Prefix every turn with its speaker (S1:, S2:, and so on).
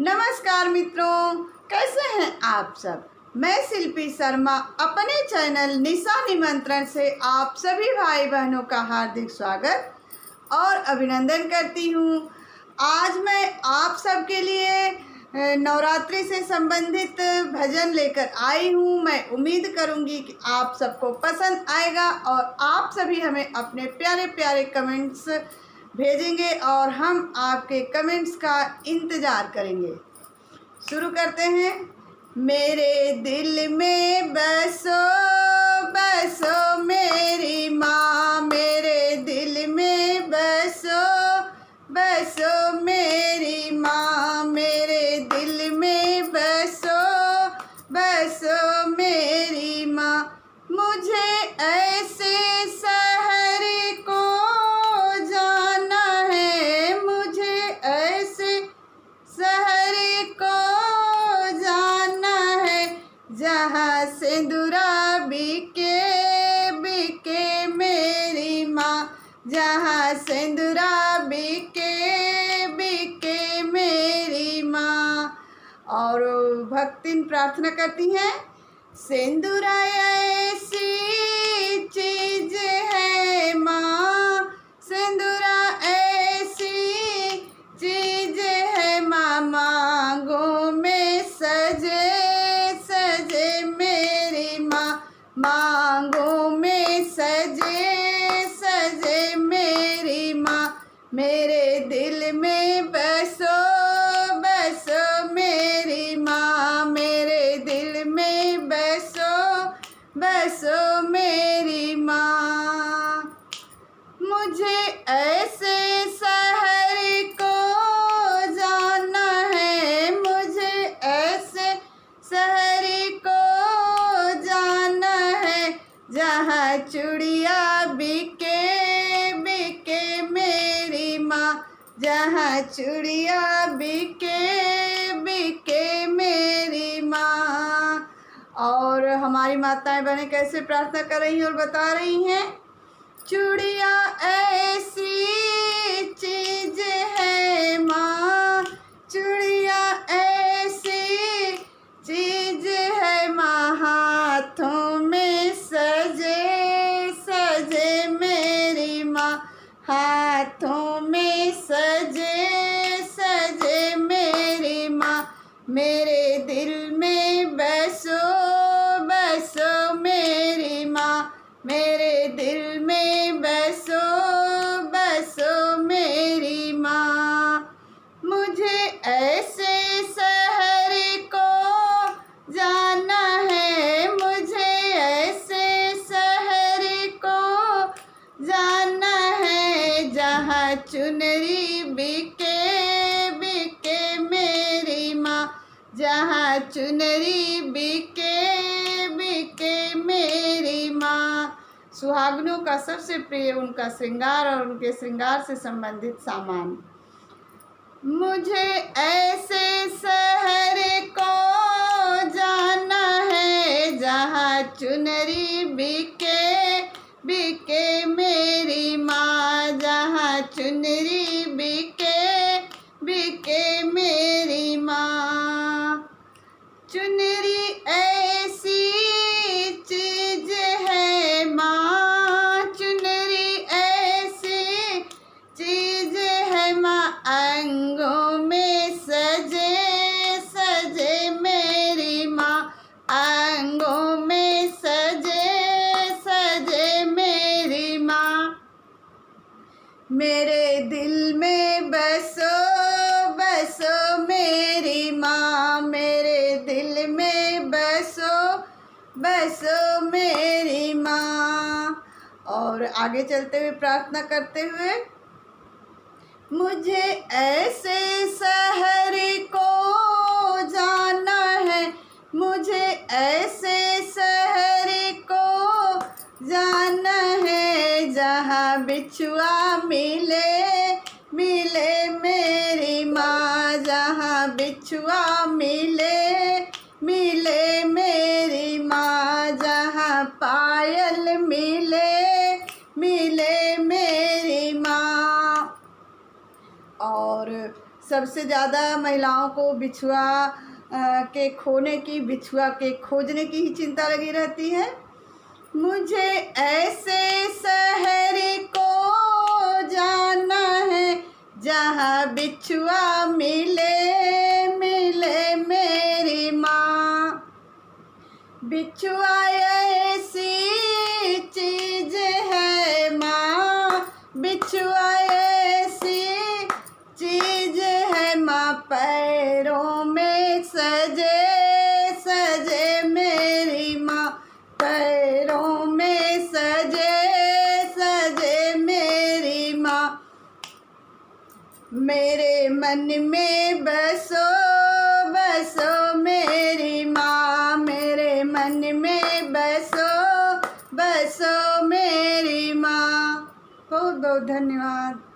S1: नमस्कार मित्रों, कैसे हैं आप सब। मैं शिल्पी शर्मा अपने चैनल निशा निमंत्रण से आप सभी भाई बहनों का हार्दिक स्वागत और अभिनंदन करती हूँ। आज मैं आप सबके लिए नवरात्रि से संबंधित भजन लेकर आई हूँ। मैं उम्मीद करूँगी कि आप सबको पसंद आएगा और आप सभी हमें अपने प्यारे प्यारे कमेंट्स भेजेंगे और हम आपके कमेंट्स का इंतज़ार करेंगे। शुरू करते हैं। मेरे दिल में बसो बसो मेरी माँ, मेरे दिल में बसो बसो मेरी माँ, मेरे दिल में बसो बसो मेरी माँ। मुझे ऐसे शहर को जाना है, मुझे ऐसे शहर को जाना है जहाँ सिंदूरा बिके बिके मेरी माँ, जहाँ सिंदूरा बिके बिके मेरी माँ। और भक्तिन प्रार्थना करती हैं। सिंदूरा ऐसी चीज है माँ, सिंदूरा ऐसी चीज है माँ, मांगों में सजे सजे मेरी माँ, मांगों में सजे सजे मेरी माँ। मेरे दिल में बसो बसो मेरी माँ, मेरे दिल में बसो बसो मेरी माँ। मुझे ऐसे शहर को जाना है, मुझे ऐसे शहर को जाना है जहाँ चूड़िया बिके बिके मेरी माँ, जहाँ चूड़िया बिके बिके मेरी माँ। और हमारी माताएं बहनें कैसे प्रार्थना कर रही हैं और बता रही हैं। चूड़िया ऐसी चीज है माँ, चूड़िया ऐसी चीज है माँ, हाथों में सजे सजे मेरी माँ, हाथों में सजे सजे मेरी माँ। मेरे दिल में बसो बसो मेरी माँ, मेरे दिल में बसो बसो मेरी माँ। मुझे ऐसे शहर को जाना है, मुझे ऐसे शहर को जाना है जहाँ चुनरी बिके बिके मेरी माँ, जहाँ चुनरी बिके बिके मेरी माँ। सुहागनों का सबसे प्रिय उनका श्रृंगार और उनके श्रृंगार से संबंधित सामान। मुझे ऐसे शहर को जाना है जहाँ चुनरी बिके बिके मेरी माँ, जहाँ चुनरी बिके बिके मेरी माँ। चुनरी ऐसी चीज है माँ, चुनरी ऐसी चीज है माँ, अंगों में सजे सजे मेरी माँ, अंगों में सजे सजे मेरी माँ। मेरे दिल में बसो बसो मेरी माँ, मेरे दिल में बसो बसो मेरी माँ। और आगे चलते हुए प्रार्थना करते हुए। मुझे ऐसे शहर को जाना है, मुझे ऐसे शहर को जाना है जहाँ बिछुआ मिले मिले मेरी माँ, जहाँ बिछुआ मिले मिले मेरी माँ, जहाँ पायल मिले मिले मेरी माँ। और सबसे ज़्यादा महिलाओं को बिछुआ के खोने की, बिछुआ के खोजने की ही चिंता लगी रहती है। मुझे ऐसे शहर को जाना है जहाँ बिछुआ मिले मिले मेरी माँ। बिछुआ ऐसी चीज़ है माँ, बिछुआ ऐसी चीज़ है माँ, पैरों में सजे सजे मेरी माँ, पैरों में सजे सजे मेरी माँ। मेरे मन में बसो बसो मेरी माँ, मेरे मन में बसो बसो मेरी माँ। बहुत बहुत धन्यवाद।